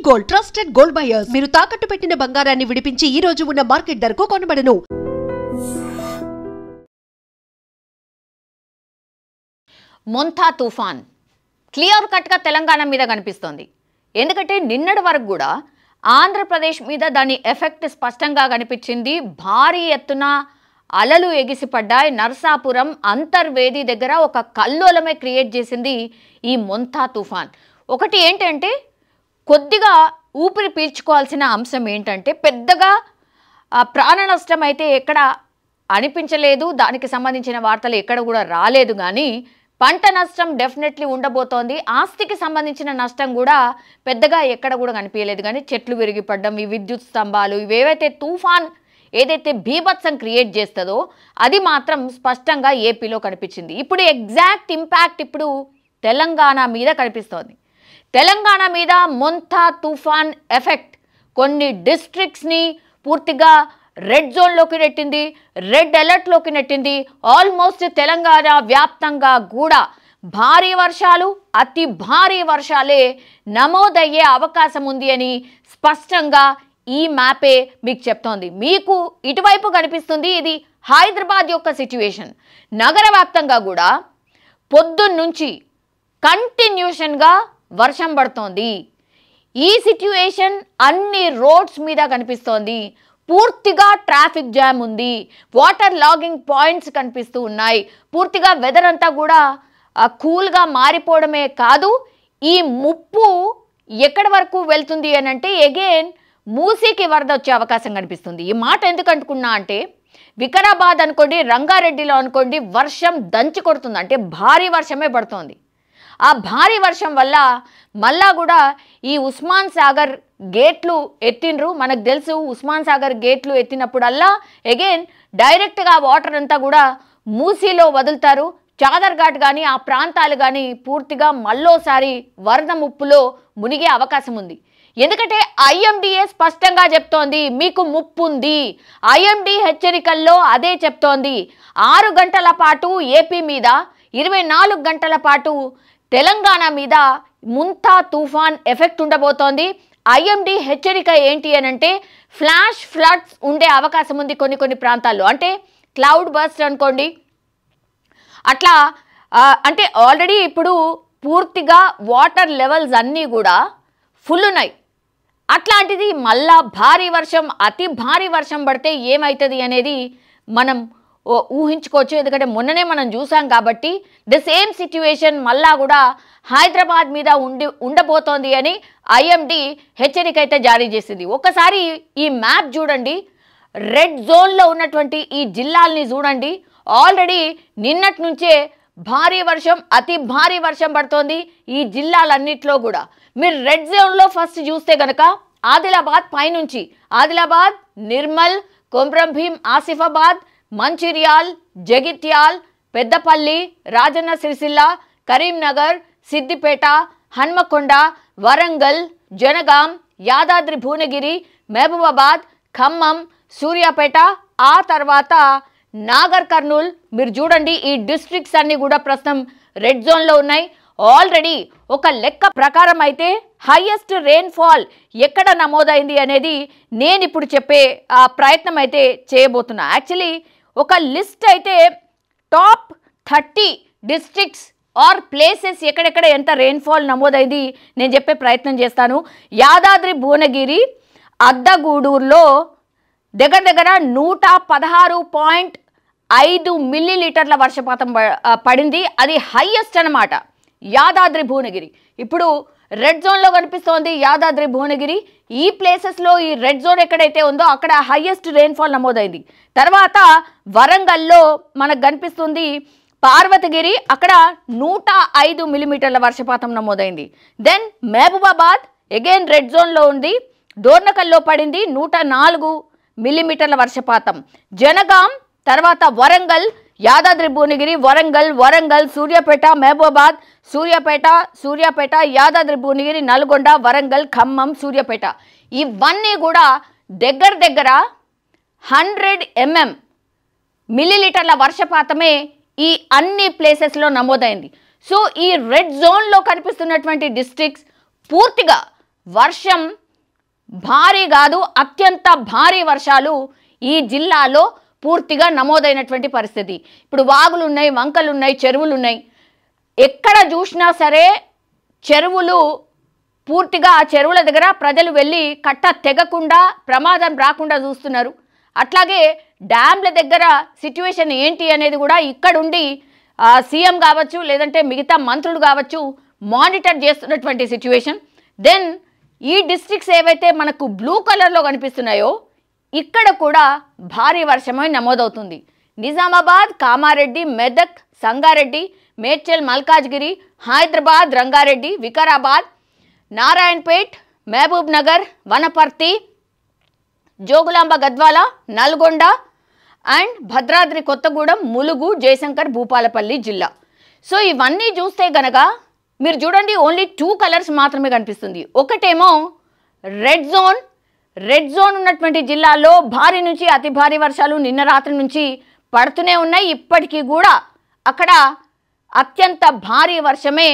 Gold trusted gold buyers మీరు తాకట్టు పెట్టిన బంగారాన్ని విడిపించి ఈ రోజు ఉన్న మార్కెట్ ధరకు కొనబడను. మొంతా తుఫాన్ క్లియర్ కట్గా తెలంగాణ మీద కనిపిస్తోంది. ఎందుకంటే నిన్నటి వరకు కూడా ఆంధ్రప్రదేశ్ మీద దాని ఎఫెక్ట్ స్పష్టంగా కనిపించింది. భారీ ఎత్తున అలలు ఎగిసిపడ్డాయి. నర్సాపురం అంతర్వేది దగ్గర ఒక కల్లోలమే క్రియేట్ చేసింది ఈ మొంతా తుఫాన్. ఒకటి ఏంటంటే కొద్దిగా ఊపిరి పీల్చుకోవాల్సిన అంశం ఏంటంటే పెద్దగా ప్రాణ నష్టం అయితే ఎక్కడ అనిపించలేదు. దానికి సంబంధించిన వార్తలు ఎక్కడ కూడా రాలేదు. కానీ పంట నష్టం డెఫినెట్లీ ఉండబోతోంది. ఆస్తికి సంబంధించిన నష్టం కూడా పెద్దగా ఎక్కడ కూడా కనిపించలేదు. కానీ చెట్లు విరిగిపడడం, ఈ విద్యుత్ స్తంభాలు, ఇవేవైతే తుఫాన్ ఏదైతే బీభత్సం క్రియేట్ చేస్తుందో అది మాత్రం స్పష్టంగా ఏపీలో కనిపించింది. ఇప్పుడు ఎగ్జాక్ట్ ఇంపాక్ట్ ఇప్పుడు తెలంగాణ మీద కనిపిస్తోంది. తెలంగాణ మీద మొంతా తుఫాన్ ఎఫెక్ట్ కొన్ని డిస్ట్రిక్ట్స్ని పూర్తిగా రెడ్ జోన్లోకి నెట్టింది, రెడ్ అలర్ట్లోకి నెట్టింది. ఆల్మోస్ట్ తెలంగాణ వ్యాప్తంగా కూడా భారీ వర్షాలు, అతి భారీ వర్షాలే నమోదయ్యే అవకాశం ఉంది అని స్పష్టంగా ఈ మ్యాపే మీకు చెప్తోంది. మీకు ఇటువైపు కనిపిస్తుంది ఇది హైదరాబాద్ యొక్క సిచ్యువేషన్. నగర వ్యాప్తంగా కూడా పొద్దున్నుంచి కంటిన్యూషన్గా వర్షం పడుతోంది. ఈ సిచ్యువేషన్ అన్ని రోడ్స్ మీద కనిపిస్తోంది. పూర్తిగా ట్రాఫిక్ జామ్ ఉంది. వాటర్ లాగింగ్ పాయింట్స్ కనిపిస్తూ ఉన్నాయి. పూర్తిగా వెదర్ అంతా కూడా కూల్గా మారిపోవడమే కాదు, ఈ ముప్పు ఎక్కడి వరకు వెళ్తుంది అని అంటే అగైన్ మూసీకి వరద వచ్చే అవకాశం కనిపిస్తుంది. ఈ మాట ఎందుకు అనుకున్నా అంటే వికారాబాద్ అనుకోండి, రంగారెడ్డిలో అనుకోండి వర్షం దంచి కొడుతుంది. అంటే భారీ వర్షమే పడుతోంది. ఆ భారీ వర్షం వల్ల మళ్ళా కూడా ఈ ఉస్మాన్ సాగర్ గేట్లు ఎత్తిండ్రు. మనకు తెలుసు ఉస్మాన్ సాగర్ గేట్లు ఎత్తినప్పుడల్లా అగైన్ డైరెక్ట్గా వాటర్ అంతా కూడా మూసీలో వదులుతారు. చాదర్ఘాట్ కానీ ఆ ప్రాంతాలు కానీ పూర్తిగా మళ్ళోసారి వరద ముప్పులో మునిగే అవకాశం ఉంది. ఎందుకంటే ఐఎండిఏ స్పష్టంగా చెప్తోంది మీకు ముప్పు ఉంది. ఐఎండి హెచ్చరికల్లో అదే చెప్తోంది. 6 గంటల పాటు ఏపీ మీద, 24 గంటల పాటు తెలంగాణ మీద మొంతా తుఫాన్ ఎఫెక్ట్ ఉండబోతోంది. ఐఎండి హెచ్చరిక ఏంటి అని అంటే ఫ్లాష్ ఫ్లడ్స్ ఉండే అవకాశం ఉంది కొన్ని ప్రాంతాల్లో. అంటే క్లౌడ్ బస్ట్ అనుకోండి. అట్లా అంటే ఆల్రెడీ ఇప్పుడు పూర్తిగా వాటర్ లెవెల్స్ అన్నీ కూడా ఫుల్ ఉన్నాయి. అట్లాంటిది మళ్ళా భారీ వర్షం, అతి భారీ వర్షం పడితే ఏమవుతుంది అనేది మనం ఊహించుకోవచ్చు. ఎందుకంటే మొన్ననే మనం చూసాం కాబట్టి ద సేమ్ సిచ్యువేషన్ మళ్ళా కూడా హైదరాబాద్ మీద ఉండబోతోంది అని ఐఎండి హెచ్చరిక అయితే జారీ చేసింది. ఒకసారి ఈ మ్యాప్ చూడండి. రెడ్ జోన్లో ఉన్నటువంటి ఈ జిల్లాల్ని చూడండి. ఆల్రెడీ నిన్నటి నుంచే భారీ వర్షం, అతి భారీ వర్షం పడుతోంది ఈ జిల్లాలన్నిట్లో కూడా. మీరు రెడ్ జోన్లో ఫస్ట్ చూస్తే గనక ఆదిలాబాద్ పైనుంచి ఆదిలాబాద్, నిర్మల్, కొమ్రంభీం, ఆసిఫాబాద్, మంచిర్యాల్, జగిత్యాల్, పెద్దపల్లి, రాజన్న సిరిసిల్ల, కరీంనగర్, సిద్దిపేట, హన్మకొండ, వరంగల్, జనగాం, యాదాద్రి భువనగిరి, మహబూబాబాద్, ఖమ్మం, సూర్యాపేట, ఆ తర్వాత నాగర్ కర్నూల్. మీరు చూడండి ఈ డిస్ట్రిక్ట్స్ అన్నీ కూడా ప్రస్తుతం రెడ్ జోన్లో ఉన్నాయి. ఆల్రెడీ ఒక లెక్క ప్రకారం అయితే హైయెస్ట్ రెయిన్ఫాల్ ఎక్కడ నమోదైంది అనేది నేను ఇప్పుడు చెప్పే ప్రయత్నం అయితే చేయబోతున్నా. యాక్చువల్లీ ఒక లిస్ట్ అయితే టాప్ 30 డిస్ట్రిక్ట్స్ ఆర్ ప్లేసెస్ ఎక్కడెక్కడ ఎంత రెయిన్ఫాల్ నమోదైంది నేను చెప్పే ప్రయత్నం చేస్తాను. యాదాద్రి భువనగిరి అద్దగూడూరులో దగ్గర 116.5 మిల్లీలీటర్ల వర్షపాతం పడింది. అది హైయెస్ట్ అన్నమాట యాదాద్రి భువనగిరి. ఇప్పుడు రెడ్ జోన్లో కనిపిస్తోంది యాదాద్రి భువనగిరి. ఈ ప్లేసెస్లో ఈ రెడ్ జోన్ ఎక్కడైతే ఉందో అక్కడ హైయెస్ట్ రెయిన్ఫాల్ నమోదైంది. తర్వాత వరంగల్లో మనకు కనిపిస్తుంది పార్వతగిరి, అక్కడ 105 మిల్లీమీటర్ల వర్షపాతం నమోదైంది. దెన్ మహబూబాబాద్ అగైన్ రెడ్ జోన్లో ఉంది. డోర్నకల్లో పడింది 104 మిల్లీమీటర్ల వర్షపాతం. జనగాం, తర్వాత వరంగల్, యాదాద్రి భువనగిరి, వరంగల్, సూర్యాపేట, మహబూబాబాద్, సూర్యాపేట, యాదాద్రి భువనగిరి, నల్గొండ, వరంగల్, ఖమ్మం, సూర్యాపేట ఇవన్నీ కూడా దగ్గర 100 మిల్లీలీటర్ల వర్షపాతమే ఈ అన్ని ప్లేసెస్లో నమోదైంది. సో ఈ రెడ్ జోన్లో కనిపిస్తున్నటువంటి డిస్ట్రిక్ట్స్ పూర్తిగా వర్షం భారీ కాదు అత్యంత భారీ వర్షాలు ఈ జిల్లాలో పూర్తిగా నమోదైనటువంటి పరిస్థితి. ఇప్పుడు వాగులు ఉన్నాయి, వంకలు ఉన్నాయి, చెరువులు ఉన్నాయి. ఎక్కడ చూసినా సరే చెరువులు పూర్తిగా ఆ చెరువుల దగ్గర ప్రజలు వెళ్ళి కట్ట తెగకుండా ప్రమాదం రాకుండా చూస్తున్నారు. అట్లాగే డ్యామ్ల దగ్గర సిచ్యువేషన్ ఏంటి అనేది కూడా ఇక్కడుండి సీఎం కావచ్చు లేదంటే మిగతా మంత్రులు కావచ్చు మానిటర్ చేస్తున్నటువంటి సిచ్యువేషన్. దెన్ ఈ డిస్ట్రిక్ట్స్ ఏవైతే మనకు బ్లూ కలర్లో కనిపిస్తున్నాయో ఇక్కడ కూడా భారీ వర్షమై నమోదవుతుంది. నిజామాబాద్, కామారెడ్డి, మెదక్, సంగారెడ్డి, మేడ్చల్, మల్కాజ్గిరి, హైదరాబాద్, రంగారెడ్డి, వికారాబాద్, నారాయణపేట్, మహబూబ్ నగర్, వనపర్తి, జోగులాంబ, గద్వాల, నల్గొండ అండ్ భద్రాద్రి కొత్తగూడెం, ములుగు, జయశంకర్, భూపాలపల్లి జిల్లా. సో ఇవన్నీ చూస్తే గనక మీరు చూడండి ఓన్లీ 2 కలర్స్ మాత్రమే కనిపిస్తుంది. ఒకటేమో రెడ్ జోన్ ఉన్నటువంటి జిల్లాల్లో భారీ నుంచి అతి భారీ వర్షాలు నిన్న రాత్రి నుంచి పడుతూనే ఉన్నాయి. ఇప్పటికీ కూడా అక్కడ అత్యంత భారీ వర్షమే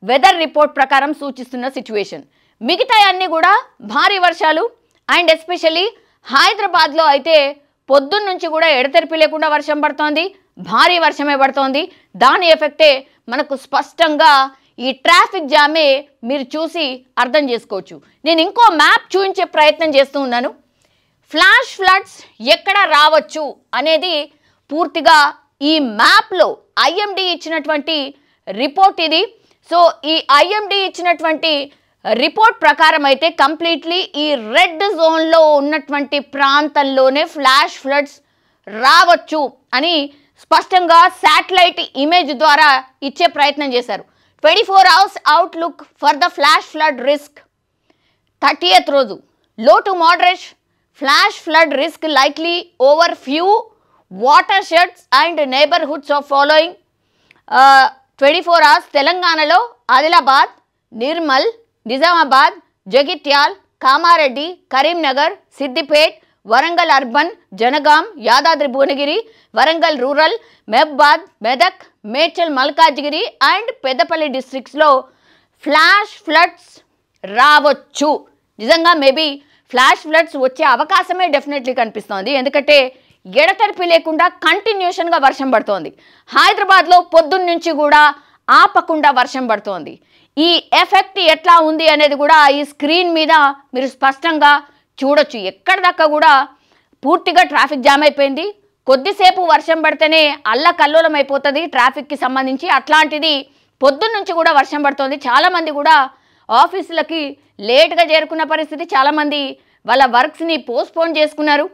వెదర్ రిపోర్ట్ ప్రకారం సూచిస్తున్న సిచ్యువేషన్. మిగతా అన్నీ కూడా భారీ వర్షాలు అండ్ ఎస్పెషల్లీ హైదరాబాద్లో అయితే పొద్దున్న నుంచి కూడా ఎడతెరిపి లేకుండా వర్షం పడుతోంది, భారీ వర్షమే పడుతోంది. దాని ఎఫెక్టే మనకు స్పష్టంగా ఈ ట్రాఫిక్ జామే మీరు చూసి అర్థం చేసుకోవచ్చు. నేను ఇంకో మ్యాప్ చూపించే ప్రయత్నం చేస్తూ ఉన్నాను. ఫ్లాష్ ఫ్లడ్స్ ఎక్కడ రావచ్చు అనేది పూర్తిగా ఈ మ్యాప్లో ఐఎండి ఇచ్చినటువంటి రిపోర్ట్ ఇది. సో ఈ ఐఎండి ఇచ్చినటువంటి రిపోర్ట్ ప్రకారం అయితే కంప్లీట్లీ ఈ రెడ్ జోన్లో ఉన్నటువంటి ప్రాంతంలోనే ఫ్లాష్ ఫ్లడ్స్ రావచ్చు అని స్పష్టంగా శాటిలైట్ ఇమేజ్ ద్వారా ఇచ్చే ప్రయత్నం చేశారు. 24 hours outlook for the flash flood risk 30th రోజు లో to moderate flash flood risk likely over few watersheds and neighbourhoods of following 24 hours తెలంగాణలో Adilabad, Nirmal, Nizamabad, Jagtial, Kamareddy, Karimnagar, Siddipet, Warangal urban, Jangaon, Yadadri Bhuvanagiri, Warangal rural, Mahabubabad, Medak, Medchal, Malkajgiri and Peddapalli డిస్ట్రిక్ట్స్లో ఫ్లాష్ ఫ్లడ్స్ రావచ్చు. నిజంగా మేబీ ఫ్లాష్ ఫ్లడ్స్ వచ్చే అవకాశమే definitely కనిపిస్తోంది. ఎందుకంటే ఎడతెరిపి లేకుండా కంటిన్యూషన్గా వర్షం పడుతోంది. హైదరాబాద్లో పొద్దున్న నుంచి కూడా ఆపకుండా వర్షం పడుతోంది. ఈ ఎఫెక్ట్ ఎట్లా ఉంది అనేది కూడా ఈ స్క్రీన్ మీద మీరు స్పష్టంగా చూడొచ్చు. ఎక్కడ దాకా కూడా పూర్తిగా ట్రాఫిక్ జామ్ అయిపోయింది. కొద్దిసేపు వర్షం పడితేనే అల్లకల్లోలం అయిపోతుంది ట్రాఫిక్కి సంబంధించి. అట్లాంటిది పొద్దున్న నుంచి కూడా వర్షం పడుతోంది. చాలామంది కూడా ఆఫీసులకి లేట్గా చేరుకున్న పరిస్థితి. చాలామంది వాళ్ళ వర్క్స్ని పోస్ట్పోన్ చేసుకున్నారు.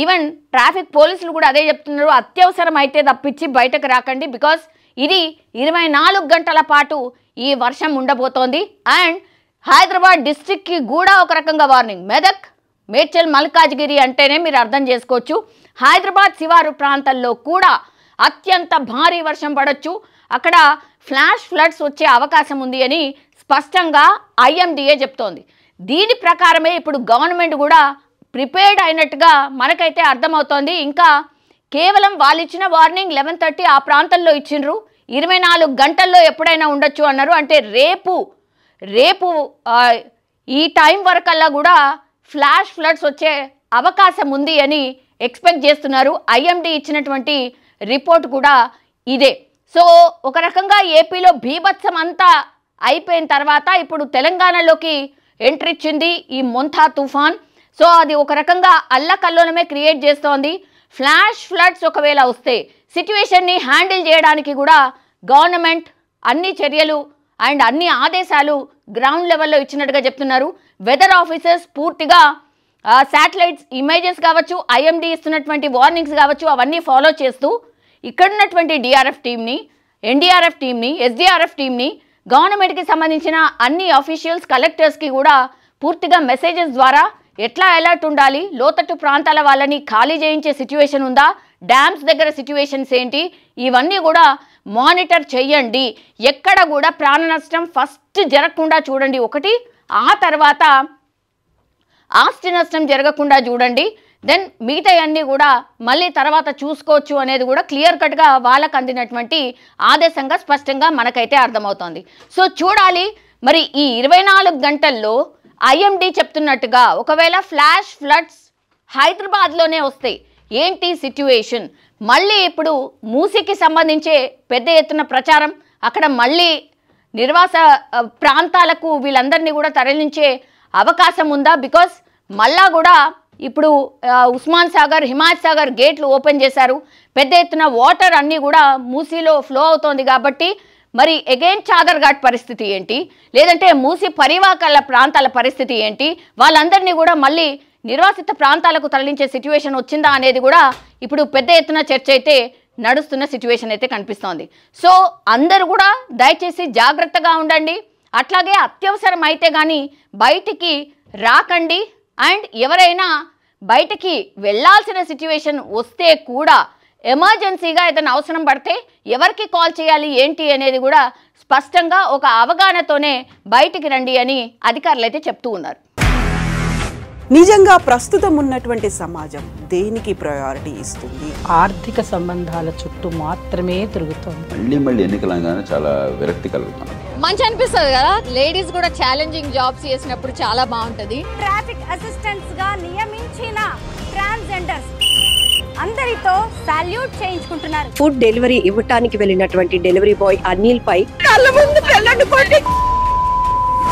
ఈవెన్ ట్రాఫిక్ పోలీసులు కూడా అదే చెప్తున్నారు, అత్యవసరం అయితే తప్పించి బయటకు రాకండి. బికాస్ ఇది 24 గంటల పాటు ఈ వర్షం ఉండబోతోంది. అండ్ హైదరాబాద్ డిస్ట్రిక్ట్కి కూడా ఒక రకంగా వార్నింగ్. మెదక్, మేడ్చల్, మల్కాజ్గిరి అంటేనే మీరు అర్థం చేసుకోవచ్చు. హైదరాబాద్ శివారు ప్రాంతాల్లో కూడా అత్యంత భారీ వర్షం పడవచ్చు. అక్కడ ఫ్లాష్ ఫ్లడ్స్ వచ్చే అవకాశం ఉంది అని స్పష్టంగా ఐఎండిఏ చెప్తోంది. దీని ప్రకారమే ఇప్పుడు గవర్నమెంట్ కూడా ప్రిపేర్డ్ అయినట్టుగా మనకైతే అర్థమవుతోంది. ఇంకా కేవలం వాళ్ళు ఇచ్చిన వార్నింగ్ 11:30 ఆ ప్రాంతంలో ఇచ్చిండ్రు. 24 గంటల్లో ఎప్పుడైనా ఉండొచ్చు అన్నారు. అంటే రేపు ఈ టైం వరకల్లా కూడా ఫ్లాష్ ఫ్లడ్స్ వచ్చే అవకాశం ఉంది అని ఎక్స్పెక్ట్ చేస్తున్నారు. ఐఎండి ఇచ్చినటువంటి రిపోర్ట్ కూడా ఇదే. సో ఒక రకంగా ఏపీలో బీభత్సం అంతా అయిపోయిన తర్వాత ఇప్పుడు తెలంగాణలోకి ఎంట్రీ ఇచ్చింది ఈ మొంతా తుఫాన్. సో అది ఒక రకంగా అల్లకల్లోలమే క్రియేట్ చేస్తోంది. ఫ్లాష్ ఫ్లడ్స్ ఒకవేళ వస్తే సిచ్యువేషన్ని హ్యాండిల్ చేయడానికి కూడా గవర్నమెంట్ అన్ని చర్యలు అండ్ అన్ని ఆదేశాలు గ్రౌండ్ లెవెల్లో ఇచ్చినట్టుగా చెప్తున్నారు. వెదర్ ఆఫీసర్స్ పూర్తిగా శాటిలైట్స్ ఇమేజెస్ కావచ్చు, ఐఎండి ఇస్తున్నటువంటి వార్నింగ్స్ కావచ్చు, అవన్నీ ఫాలో చేస్తూ ఇక్కడున్నటువంటి డిఆర్ఎఫ్ టీమ్ని, ఎన్డీఆర్ఎఫ్ టీమ్ని, ఎస్డీఆర్ఎఫ్ టీమ్ని, గవర్నమెంట్కి సంబంధించిన అన్ని అఫీషియల్స్, కలెక్టర్స్కి కూడా పూర్తిగా మెసేజెస్ ద్వారా ఎట్లా అలర్ట్ ఉండాలి, లోతట్టు ప్రాంతాల వాళ్ళని ఖాళీ చేయించే సిచ్యువేషన్ ఉందా, డ్యామ్స్ దగ్గర సిచ్యువేషన్స్ ఏంటి, ఇవన్నీ కూడా మానిటర్ చేయండి. ఎక్కడ కూడా ప్రాణ నష్టం ఫస్ట్ జరగకుండా చూడండి ఒకటి, ఆ తర్వాత ఆస్తి నష్టం జరగకుండా చూడండి. దెన్ మిగతా అన్నీ కూడా మళ్ళీ తర్వాత చూసుకోవచ్చు అనేది కూడా క్లియర్ కట్గా వాళ్ళకు అందినటువంటి ఆదేశంగా స్పష్టంగా మనకైతే అర్థమవుతోంది. సో చూడాలి మరి ఈ 24 గంటల్లో ఐఎండి చెప్తున్నట్టుగా ఒకవేళ ఫ్లాష్ ఫ్లడ్స్ హైదరాబాద్లోనే వస్తాయి, ఏంటి సిట్యుయేషన్? మళ్ళీ ఇప్పుడు మూసీకి సంబంధించే పెద్ద ఎత్తున ప్రచారం, అక్కడ మళ్ళీ నిర్వాస ప్రాంతాలకు వీళ్ళందరినీ కూడా తరలించే అవకాశం ఉందా? బికాస్ మళ్ళా కూడా ఇప్పుడు ఉస్మాన్ సాగర్, హిమాయత్ సాగర్ గేట్లు ఓపెన్ చేశారు, పెద్ద ఎత్తున వాటర్ అన్నీ కూడా మూసీలో ఫ్లో అవుతోంది. కాబట్టి మరి అగైన్ చాదర్ ఘాట్ పరిస్థితి ఏంటి, లేదంటే మూసీ పరివాహకాల ప్రాంతాల పరిస్థితి ఏంటి, వాళ్ళందరినీ కూడా మళ్ళీ నిర్వాసిత ప్రాంతాలకు తరలించే సిచ్యువేషన్ వచ్చిందా అనేది కూడా ఇప్పుడు పెద్ద ఎత్తున చర్చ అయితే నడుస్తున్న సిచ్యువేషన్ అయితే కనిపిస్తోంది. సో అందరూ కూడా దయచేసి జాగ్రత్తగా ఉండండి, అట్లాగే అత్యవసరం అయితే కానీ బయటికి రాకండి. అండ్ ఎవరైనా బయటికి వెళ్ళాల్సిన సిచ్యువేషన్ వస్తే కూడా ఎమర్జెన్సీగా ఏదైనా అవసరం పడితే ఎవరికి కాల్ చేయాలి ఏంటి అనేది కూడా స్పష్టంగా ఒక అవగాహనతోనే బయటికి రండి అని అధికారులు అయితే చెప్తూ ఉన్నారు. నిజంగా ప్రస్తుతం ఉన్నటువంటి సమాజం దేనికి ప్రయారిటీ ఇస్తుంది? ఆర్థిక సంబంధాల చుట్టూ మాత్రమే తిరుగుతుంది. మళ్ళీ ఎన్నికలంగానే చాలా విరక్తి కలుగుతుంది. మంచి అనిపిస్తుంది కదా, లేడీస్ కూడా ఛాలెంజింగ్ జాబ్స్ చేసినప్పుడు చాలా బాగుంటది. ట్రాఫిక్ అసిస్టెంట్స్ గా నియమించిన ట్రాన్స్జెండర్స్ అందరితో సాల్యూట్ చేయించుకుంటున్నారు. ఫుడ్ డెలివరీ ఇవ్వటానికి వెళ్ళినటువంటి డెలివరీ బాయ్ అనిల్ పై కళ్ళ ముందు